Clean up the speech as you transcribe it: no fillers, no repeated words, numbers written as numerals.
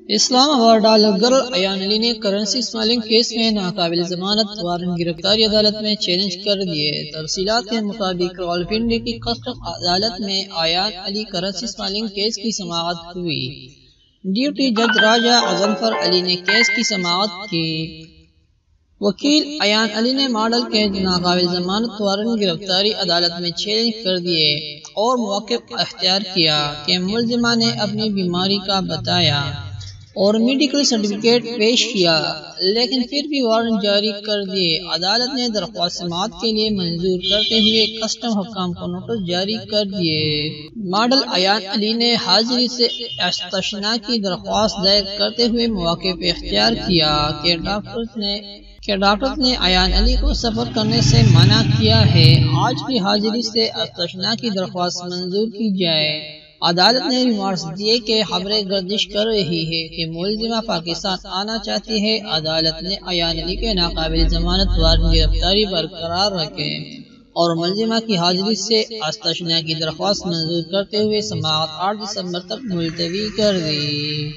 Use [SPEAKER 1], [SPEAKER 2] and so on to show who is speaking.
[SPEAKER 1] اسلام آباد dollar girl Ayan علی نے currency smuggling case میں ناقابل ضمانت وارنٹ گرفتاری عدالت میں چیلنج کر دیے۔ تفصیلات کے مطابق راولپنڈی کی کسٹم عدالت میں ایان علی کرنسی اسمگلنگ کیس کی سماعت ہوئی۔ ڈیوٹی جج راجہ غضنفر علی نے کیس کی سماعت کی۔ وکیل ایان علی نے ماڈل کے ناقابل ضمانت وارنٹ گرفتاری عدالت میں چیلنج کر دیے اور موقف اختیار کیا کہ ملزمہ نے اپنی بیماری کا بتایا اور میڈیکل سرٹیفکیٹ پیش کیا، لیکن پھر بھی وارنٹ جاری کر دیے۔ عدالت نے درخواست سماعت کے لیے منظور کرتے ہوئے کسٹم حکام کو نوٹس جاری کر دیے۔ ماڈل ایان علی نے حاضری سے استثناء کی درخواست دائر کرتے ہوئے موقف اختیار کیا کہ ڈاکٹرز نے ایان علی کو سفر کرنے سے منع کیا ہے۔ آج بھی حاضری سے استثناء کی درخواست منظور کی جائے۔ عدالت نے ریمارکس دیے کہ خبریں گردش کر رہی ہے کہ ملزمہ پاکستان آنا چاہتی ہے۔ عدالت نے ایان علی کے ناقابل ضمانت وارنٹ گرفتاری برقرار رکھے اور ملزمہ کی حاضری سے استثناء کی درخواست منظور کرتے ہوئے سماعت 8 دسمبر تک ملتوی کر دی۔